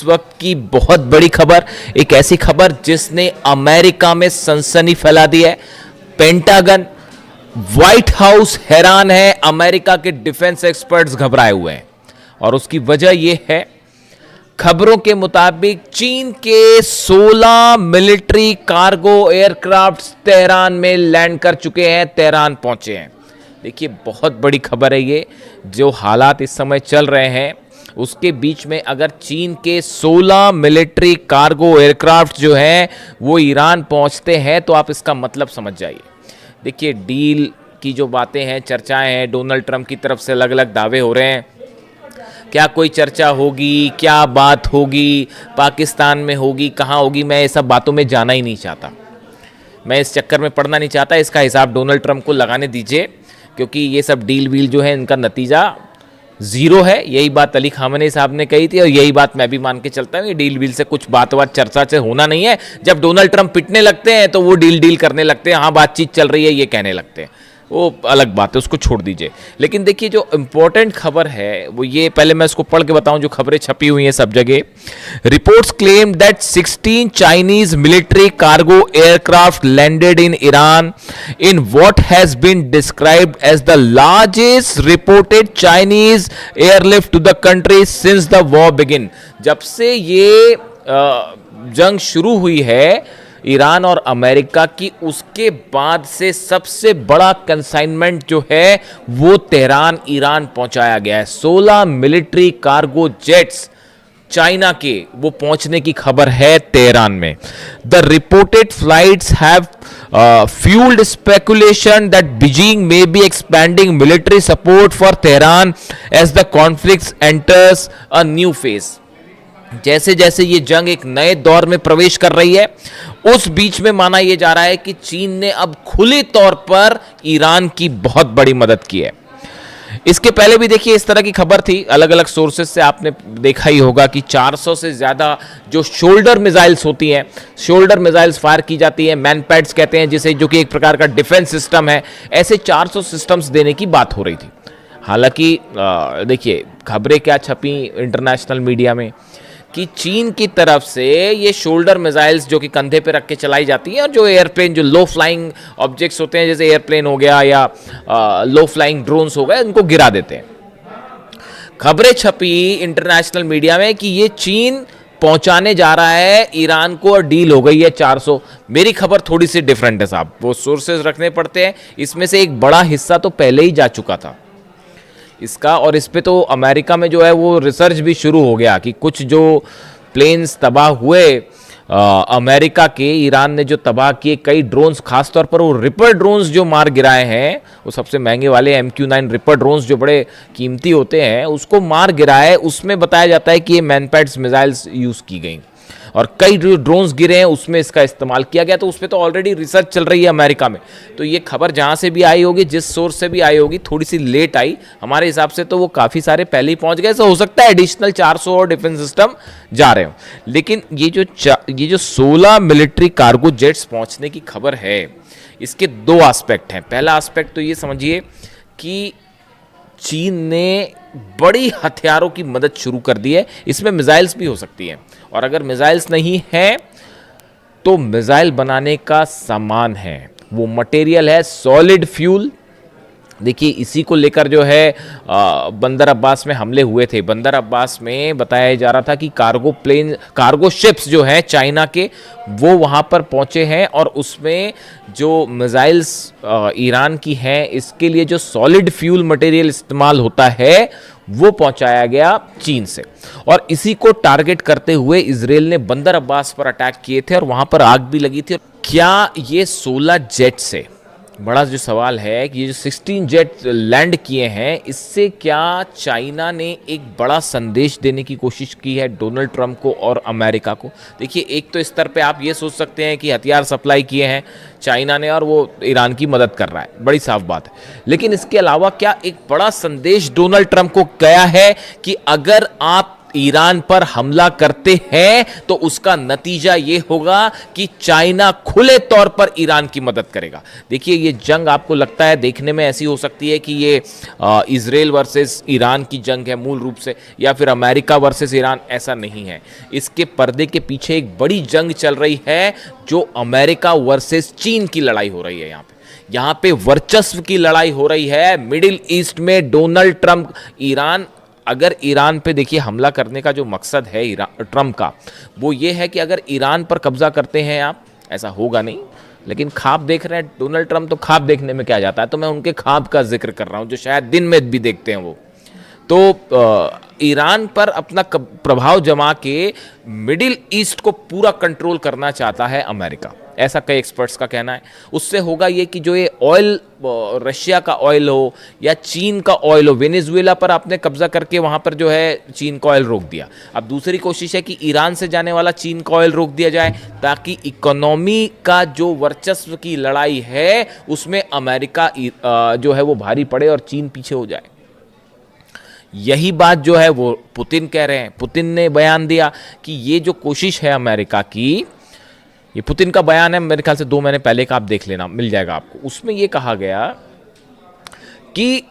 इस वक्त की बहुत बड़ी खबर, एक ऐसी खबर जिसने अमेरिका में सनसनी फैला दी है। पेंटागन, व्हाइट हाउस हैरान है, अमेरिका के डिफेंस एक्सपर्ट्स घबराए हुए हैं और उसकी वजह यह है, खबरों के मुताबिक चीन के 16 मिलिट्री कार्गो एयरक्राफ्ट तेहरान में लैंड कर चुके हैं, तेहरान पहुंचे हैं। देखिए बहुत बड़ी खबर है ये। जो हालात इस समय चल रहे हैं उसके बीच में अगर चीन के 16 मिलिट्री कार्गो एयरक्राफ्ट जो हैं वो ईरान पहुंचते हैं तो आप इसका मतलब समझ जाइए। देखिए डील की जो बातें हैं, चर्चाएं हैं, डोनाल्ड ट्रंप की तरफ से अलग अलग दावे हो रहे हैं। क्या कोई चर्चा होगी, क्या बात होगी, पाकिस्तान में होगी, कहाँ होगी, मैं ये सब बातों में जाना ही नहीं चाहता। मैं इस चक्कर में पड़ना नहीं चाहता। इसका हिसाब डोनाल्ड ट्रंप को लगाने दीजिए, क्योंकि ये सब डील वील जो है इनका नतीजा जीरो है। यही बात अली खामनेई साहब ने कही थी और यही बात मैं भी मान के चलता हूँ। ये डील वील से कुछ बात चर्चा से होना नहीं है। जब डोनाल्ड ट्रंप पिटने लगते हैं तो वो डील करने लगते हैं, हाँ बातचीत चल रही है ये कहने लगते हैं, वो अलग बात है, उसको छोड़ दीजिए। लेकिन देखिए जो इंपॉर्टेंट खबर है वो ये, पहले मैं इसको पढ़ के बताऊं जो खबरें छपी हुई हैं सब जगह। Reports claim that 16 Chinese military cargo aircraft landed in Iran in what has been described as the largest reported Chinese airlift to the country since the war begin. जब से ये जंग शुरू हुई है ईरान और अमेरिका की, उसके बाद से सबसे बड़ा कंसाइनमेंट जो है वो तेहरान ईरान पहुंचाया गया है। 16 मिलिट्री कार्गो जेट्स चाइना के वो पहुंचने की खबर है तेहरान में। The reported flights have fueled speculation that Beijing may be expanding military support for Tehran as the conflict enters a new phase। जैसे जैसे ये जंग एक नए दौर में प्रवेश कर रही है उस बीच में माना यह जा रहा है कि चीन ने अब खुले तौर पर ईरान की बहुत बड़ी मदद की है। इसके पहले भी देखिए इस तरह की खबर थी, अलग अलग सोर्सेज से आपने देखा ही होगा कि 400 से ज्यादा जो शोल्डर मिसाइल्स होती हैं, शोल्डर मिसाइल्स फायर की जाती है, मैनपैड्स कहते हैं जिसे, जो कि एक प्रकार का डिफेंस सिस्टम है, ऐसे 400 सिस्टम्स देने की बात हो रही थी। हालांकि देखिए खबरें क्या छपी इंटरनेशनल मीडिया में कि चीन की तरफ से ये शोल्डर मिसाइल्स जो कि कंधे पे रख के चलाई जाती हैं और जो एयरप्लेन, जो लो फ्लाइंग ऑब्जेक्ट्स होते हैं जैसे एयरप्लेन हो गया या लो फ्लाइंग ड्रोन्स हो गए, उनको गिरा देते हैं। खबरें छपी इंटरनेशनल मीडिया में कि ये चीन पहुंचाने जा रहा है ईरान को और डील हो गई है 400। मेरी खबर थोड़ी सी डिफरेंट है साहब, वो सोर्सेज रखने पड़ते हैं। इसमें से एक बड़ा हिस्सा तो पहले ही जा चुका था इसका, और इस पे तो अमेरिका में जो है वो रिसर्च भी शुरू हो गया कि कुछ जो प्लेन्स तबाह हुए अमेरिका के, ईरान ने जो तबाह किए कई ड्रोन्स, खासतौर पर वो रिपर ड्रोन्स जो मार गिराए हैं, वो सबसे महंगे वाले MQ-9 रिपर ड्रोन्स जो बड़े कीमती होते हैं, उसको मार गिराए। उसमें बताया जाता है कि ये मैनपैड्स मिसाइल्स यूज़ की गई और कई जो ड्रोन्स गिरे हैं उसमें इसका इस्तेमाल किया गया। तो उस पर तो ऑलरेडी रिसर्च चल रही है अमेरिका में। तो ये खबर जहां से भी आई होगी, जिस सोर्स से भी आई होगी, थोड़ी सी लेट आई हमारे हिसाब से, तो वो काफ़ी सारे पहले ही पहुंच गए। तो हो सकता है एडिशनल 400 और डिफेंस सिस्टम जा रहे हो। लेकिन ये जो 16 मिलिट्री कार्गो जेट्स पहुंचने की खबर है, इसके दो एस्पेक्ट हैं। पहला एस्पेक्ट तो ये समझिए कि चीन ने बड़ी हथियारों की मदद शुरू कर दी है। इसमें मिसाइल्स भी हो सकती हैं, और अगर मिसाइल्स नहीं है तो मिसाइल बनाने का सामान है, वो मटेरियल है सॉलिड फ्यूल। देखिए इसी को लेकर जो है बंदर अब्बास में हमले हुए थे। बंदर अब्बास में बताया जा रहा था कि कार्गो शिप्स जो हैं चाइना के, वो वहाँ पर पहुँचे हैं और उसमें जो मिसाइल्स ईरान की हैं, इसके लिए जो सॉलिड फ्यूल मटेरियल इस्तेमाल होता है वो पहुंचाया गया चीन से। और इसी को टारगेट करते हुए इजराइल ने बंदर अब्बास पर अटैक किए थे और वहाँ पर आग भी लगी थी। क्या ये 16 जेट से, बड़ा जो सवाल है कि ये जो 16 जेट लैंड किए हैं, इससे क्या चाइना ने एक बड़ा संदेश देने की कोशिश की है डोनाल्ड ट्रंप को और अमेरिका को? देखिए एक तो स्तर पे आप ये सोच सकते हैं कि हथियार सप्लाई किए हैं चाइना ने और वो ईरान की मदद कर रहा है, बड़ी साफ बात है। लेकिन इसके अलावा क्या एक बड़ा संदेश डोनाल्ड ट्रंप को गया है कि अगर आप ईरान पर हमला करते हैं तो उसका नतीजा यह होगा कि चाइना खुले तौर पर ईरान की मदद करेगा। देखिए, ये जंग आपको लगता है देखने में ऐसी हो सकती है कि ये इजराइल वर्सेस ईरान की जंग है मूल रूप से, या फिर अमेरिका वर्सेस ईरान, ऐसा नहीं है। इसके पर्दे के पीछे एक बड़ी जंग चल रही है जो अमेरिका वर्सेस चीन की लड़ाई हो रही है। यहां पे वर्चस्व की लड़ाई हो रही है मिडिल ईस्ट में। डोनाल्ड ट्रंप, ईरान, अगर ईरान पे देखिए हमला करने का जो मकसद है ट्रंप का, वो ये है कि अगर ईरान पर कब्जा करते हैं आप, ऐसा होगा नहीं, लेकिन ख्वाब देख रहे हैं डोनाल्ड ट्रंप, तो ख्वाब देखने में क्या जाता है, तो मैं उनके ख्वाब का जिक्र कर रहा हूं जो शायद दिन में भी देखते हैं वो। तो ईरान पर अपना प्रभाव जमा के मिडिल ईस्ट को पूरा कंट्रोल करना चाहता है अमेरिका, ऐसा कई एक्सपर्ट्स का कहना है। उससे होगा ये कि जो ये ऑयल, रशिया का ऑयल हो या चीन का ऑयल हो, वेनेजुएला पर आपने कब्जा करके वहां पर जो है चीन का ऑयल रोक दिया। अब दूसरी कोशिश है कि ईरान से जाने वाला चीन का ऑयल रोक दिया जाए, ताकि इकोनॉमी का जो वर्चस्व की लड़ाई है उसमें अमेरिका जो है वो भारी पड़े और चीन पीछे हो जाए। यही बात जो है वो पुतिन कह रहे हैं। पुतिन ने बयान दिया कि ये जो कोशिश है अमेरिका की, ये पुतिन का बयान है, मेरे ख्याल से 2 महीने पहले का, आप देख लेना, मिल जाएगा आपको। उसमें ये कहा गया कि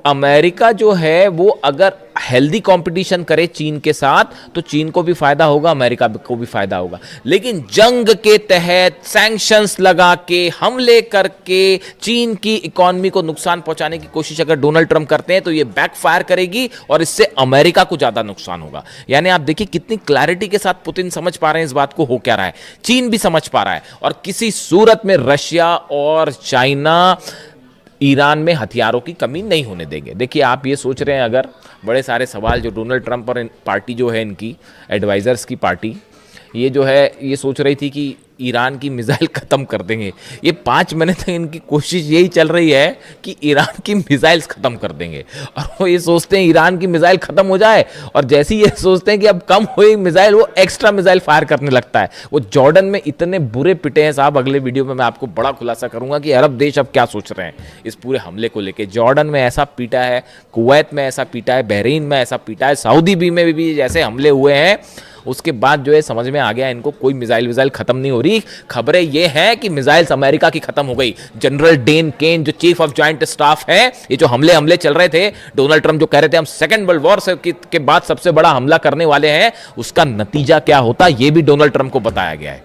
अमेरिका जो है वो अगर हेल्दी कंपटीशन करे चीन के साथ तो चीन को भी फायदा होगा, अमेरिका को भी फायदा होगा। लेकिन जंग के तहत सैंक्शंस लगा के, हमले करके चीन की इकोनॉमी को नुकसान पहुंचाने की कोशिश अगर डोनाल्ड ट्रंप करते हैं तो ये बैकफायर करेगी और इससे अमेरिका को ज्यादा नुकसान होगा। यानी आप देखिए कितनी क्लैरिटी के साथ पुतिन समझ पा रहे हैं इस बात को हो क्या रहा है, चीन भी समझ पा रहा है, और किसी सूरत में रशिया और चाइना ईरान में हथियारों की कमी नहीं होने देंगे। देखिए, आप ये सोच रहे हैं, अगर बड़े सारे सवाल जो डोनाल्ड ट्रंप और पार्टी जो है इनकी एडवाइजर्स की पार्टी, ये जो है ये सोच रही थी कि ईरान की मिसाइल ख़त्म कर देंगे। ये 5 महीने तक इनकी कोशिश यही चल रही है कि ईरान की मिसाइल्स ख़त्म कर देंगे, और वो ये सोचते हैं ईरान की मिसाइल ख़त्म हो जाए, और जैसे ही ये सोचते हैं कि अब कम हुई मिसाइल, वो एक्स्ट्रा मिसाइल फायर करने लगता है। वो जॉर्डन में इतने बुरे पिटे हैं साहब, अगले वीडियो में मैं आपको बड़ा खुलासा करूंगा कि अरब देश अब क्या सोच रहे हैं इस पूरे हमले को लेकर। जॉर्डन में ऐसा पीटा है, कुवैत में ऐसा पीटा है, बहरीन में ऐसा पीटा है, सऊदी भी में भी जैसे हमले हुए हैं, उसके बाद जो है समझ में आ गया इनको कोई मिसाइल विसाइल खत्म नहीं हो रही। खबरें ये हैं कि मिसाइल्स अमेरिका की खत्म हो गई। जनरल डेन केन जो चीफ ऑफ जॉइंट स्टाफ है, ये जो हमले चल रहे थे, डोनाल्ड ट्रंप जो कह रहे थे हम सेकेंड वर्ल्ड वॉर के बाद सबसे बड़ा हमला करने वाले हैं, उसका नतीजा क्या होता ये भी डोनाल्ड ट्रंप को बताया गया है।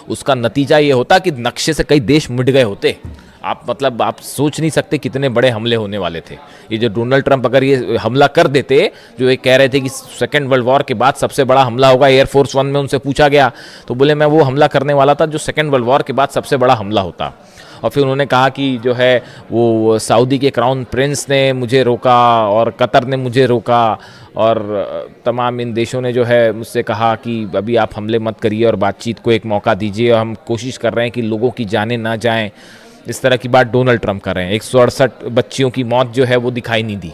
उसका नतीजा ये होता कि नक्शे से कई देश मिट गए होते। आप सोच नहीं सकते कितने बड़े हमले होने वाले थे। ये जो डोनाल्ड ट्रंप अगर ये हमला कर देते, जो ये कह रहे थे कि सेकेंड वर्ल्ड वॉर के बाद सबसे बड़ा हमला होगा, एयरफोर्स 1 में उनसे पूछा गया तो बोले मैं वो हमला करने वाला था जो सेकेंड वर्ल्ड वॉर के बाद सबसे बड़ा हमला होता। और फिर उन्होंने कहा कि जो है वो सऊदी के क्राउन प्रिंस ने मुझे रोका और कतर ने मुझे रोका, और तमाम इन देशों ने जो है मुझसे कहा कि अभी आप हमले मत करिए और बातचीत को एक मौका दीजिए, और हम कोशिश कर रहे हैं कि लोगों की जानें ना जाएं। इस तरह की बात डोनाल्ड ट्रंप कर रहे हैं। 168 बच्चियों की मौत जो है वो दिखाई नहीं दी,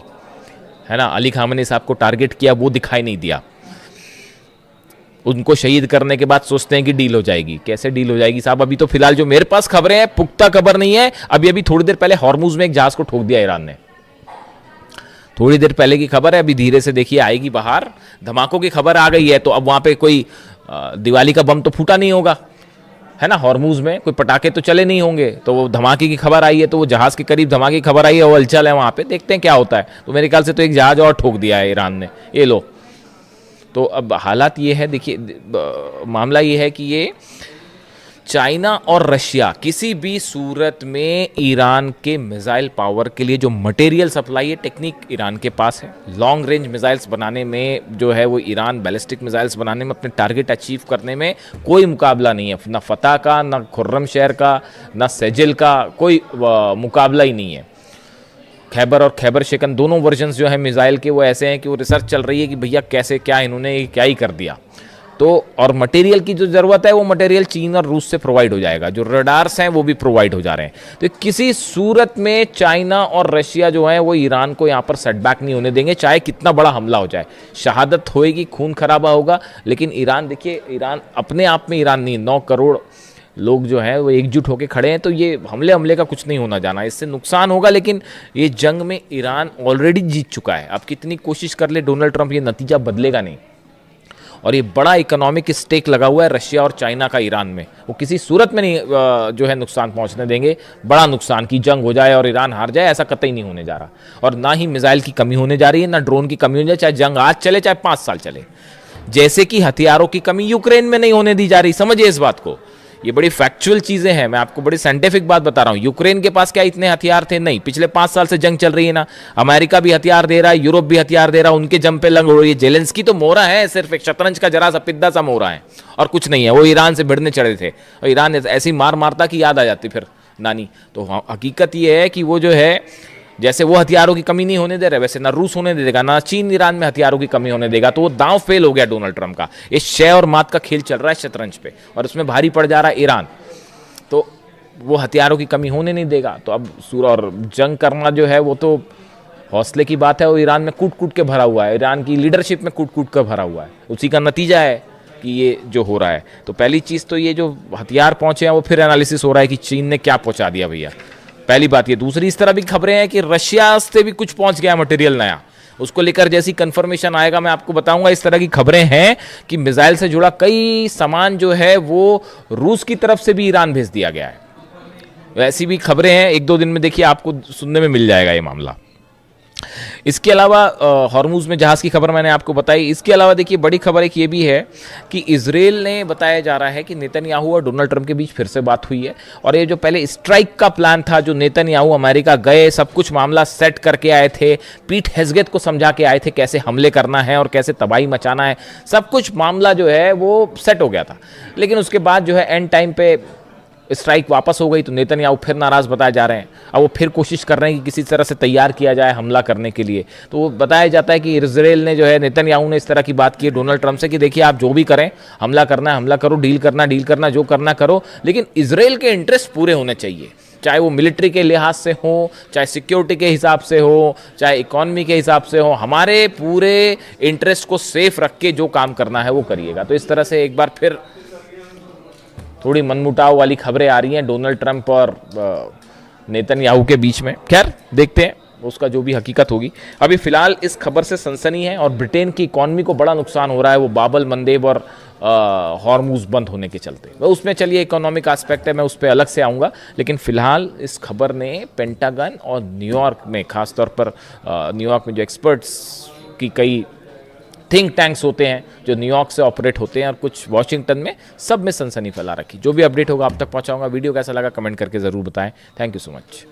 है ना। अली खामनी साहब को टारगेट किया, वो दिखाई नहीं दिया। उनको शहीद करने के बाद सोचते हैं कि डील हो जाएगी। कैसे डील हो जाएगी साहब? अभी तो फिलहाल जो मेरे पास खबरें हैं, पुख्ता खबर नहीं है, अभी थोड़ी देर पहले हॉर्मुज में एक जहाज को ठोक दिया ईरान ने। थोड़ी देर पहले की खबर है, अभी धीरे से देखिए आएगी बाहर। धमाकों की खबर आ गई है, तो अब वहां पे कोई दिवाली का बम तो फूटा नहीं होगा, है ना। हॉर्मुज में कोई पटाखे तो चले नहीं होंगे, तो वो धमाके की खबर आई है, तो वो जहाज के करीब धमाके की खबर आई है, वो हलचल है वहां पे, देखते हैं क्या होता है। तो मेरे ख्याल से तो एक जहाज और ठोक दिया है ईरान ने, ये लो। तो अब हालात ये है, देखिए मामला ये है कि ये चाइना और रशिया किसी भी सूरत में ईरान के मिसाइल पावर के लिए जो मटेरियल सप्लाई है, टेक्निक ईरान के पास है। लॉन्ग रेंज मिसाइल्स बनाने में जो है वो ईरान बैलिस्टिक मिसाइल्स बनाने में, अपने टारगेट अचीव करने में कोई मुकाबला नहीं है। ना फतह का, ना खुर्रमशहर का, ना सेजिल का, कोई मुकाबला ही नहीं है। खैबर और खैबर शिकन दोनों वर्जन्स जो है मिसाइल के वो ऐसे हैं कि वो रिसर्च चल रही है कि भैया कैसे क्या इन्होंने क्या ही कर दिया। तो और मटेरियल की जो ज़रूरत है वो मटेरियल चीन और रूस से प्रोवाइड हो जाएगा, जो रडार्स हैं वो भी प्रोवाइड हो जा रहे हैं। तो किसी सूरत में चाइना और रशिया जो है वो ईरान को यहाँ पर सेटबैक नहीं होने देंगे, चाहे कितना बड़ा हमला हो जाए। शहादत होएगी, खून खराबा होगा, लेकिन ईरान, देखिए ईरान अपने आप में ईरान नहीं, 9 करोड़ लोग जो हैं वो एकजुट होकर खड़े हैं, तो ये हमले का कुछ नहीं होना जाना, इससे नुकसान होगा, लेकिन ये जंग में ईरान ऑलरेडी जीत चुका है। अब कितनी कोशिश कर ले डोनाल्ड ट्रंप, ये नतीजा बदलेगा नहीं। और ये बड़ा इकोनॉमिक स्टेक लगा हुआ है रशिया और चाइना का ईरान में, वो किसी सूरत में नहीं जो है नुकसान पहुंचने देंगे। बड़ा नुकसान की जंग हो जाए और ईरान हार जाए, ऐसा कतई नहीं होने जा रहा। और ना ही मिसाइल की कमी होने जा रही है, ना ड्रोन की कमी होने जा रही, चाहे जंग आज चले चाहे 5 साल चले। जैसे कि हथियारों की कमी यूक्रेन में नहीं होने दी जा रही, समझिए इस बात को। ये बड़ी फैक्चुअल चीजें हैं, मैं आपको बड़ी साइंटिफिक बात बता रहा हूं। यूक्रेन के पास क्या इतने हथियार थे? नहीं। पिछले 5 साल से जंग चल रही है ना, अमेरिका भी हथियार दे रहा है, यूरोप भी हथियार दे रहा है, उनके जम पे लंग हो रही है। जेलेंस्की तो मोहरा है, सिर्फ एक शतरंज का जरा सा पिद्दा सा मोहरा है और कुछ नहीं है। वो ईरान से भिड़ने चढ़े थे और ईरान ऐसी मार मारता कि याद आ जाती फिर नानी। तो हकीकत ये है कि वो जो है, जैसे वो हथियारों की कमी नहीं होने दे रहे, वैसे ना रूस होने देगा, ना चीन ईरान में हथियारों की कमी होने देगा। तो वो दांव फेल हो गया डोनाल्ड ट्रंप का। ये शय और मात का खेल चल रहा है शतरंज पे, और उसमें भारी पड़ जा रहा है ईरान। तो वो हथियारों की कमी होने नहीं देगा। तो अब और जंग करना जो है वो तो हौसले की बात है। वो ईरान में कूट कूट के भरा हुआ है, ईरान की लीडरशिप में कूट कूट कर भरा हुआ है। उसी का नतीजा है कि ये जो हो रहा है। तो पहली चीज़ तो ये जो हथियार पहुंचे हैं वो फिर एनालिसिस हो रहा है कि चीन ने क्या पहुंचा दिया भैया, पहली बात ये। दूसरी, इस तरह भी खबरें हैं कि रशिया से भी कुछ पहुंच गया मटेरियल नया, उसको लेकर जैसी कंफर्मेशन आएगा मैं आपको बताऊंगा। इस तरह की खबरें हैं कि मिसाइल से जुड़ा कई सामान जो है वो रूस की तरफ से भी ईरान भेज दिया गया है। ऐसी भी खबरें हैं, 1-2 दिन में देखिए आपको सुनने में मिल जाएगा ये मामला। इसके अलावा हॉर्मुज में जहाज की खबर मैंने आपको बताई। इसके अलावा देखिए बड़ी खबर एक ये भी है कि इजराइल ने बताया जा रहा है कि नेतन्याहू और डोनाल्ड ट्रंप के बीच फिर से बात हुई है। और ये जो पहले स्ट्राइक का प्लान था, जो नेतन्याहू अमेरिका गए, सब कुछ मामला सेट करके आए थे, पीट हेग्सेथ को समझा के आए थे कैसे हमले करना है और कैसे तबाही मचाना है, सब कुछ मामला जो है वो सेट हो गया था। लेकिन उसके बाद जो है एंड टाइम पे स्ट्राइक वापस हो गई, तो नेतन्याहू फिर नाराज बताए जा रहे हैं। अब वो फिर कोशिश कर रहे हैं कि किसी तरह से तैयार किया जाए हमला करने के लिए। तो वो बताया जाता है कि इजराइल ने जो है, नेतन्याहू ने इस तरह की बात की है डोनाल्ड ट्रंप से कि देखिए आप जो भी करें, हमला करना है हमला करो, डील करना जो करना करो, लेकिन इजराइल के इंटरेस्ट पूरे होने चाहिए, चाहे वो मिलिट्री के लिहाज से हो, चाहे सिक्योरिटी के हिसाब से हो, चाहे इकोनॉमी के हिसाब से हो। हमारे पूरे इंटरेस्ट को सेफ रख के जो काम करना है वो करिएगा। तो इस तरह से एक बार फिर थोड़ी मनमुटाव वाली खबरें आ रही हैं डोनाल्ड ट्रंप और नेतन्याहू के बीच में। खैर देखते हैं उसका जो भी हकीकत होगी। अभी फिलहाल इस खबर से सनसनी है और ब्रिटेन की इकॉनमी को बड़ा नुकसान हो रहा है, वो बाबल मंदेब और हॉर्मुज बंद होने के चलते। वो उसमें चलिए इकोनॉमिक एस्पेक्ट है, मैं उस पर अलग से आऊँगा। लेकिन फिलहाल इस खबर ने पेंटागन और न्यूयॉर्क में, खासतौर पर न्यूयॉर्क में जो एक्सपर्ट्स की कई थिंक टैंक्स होते हैं जो न्यूयॉर्क से ऑपरेट होते हैं और कुछ वॉशिंगटन में, सब में सनसनी फैला रखी। जो भी अपडेट होगा आप तक पहुंचाऊंगा। वीडियो कैसा लगा कमेंट करके ज़रूर बताएं। Thank you so much.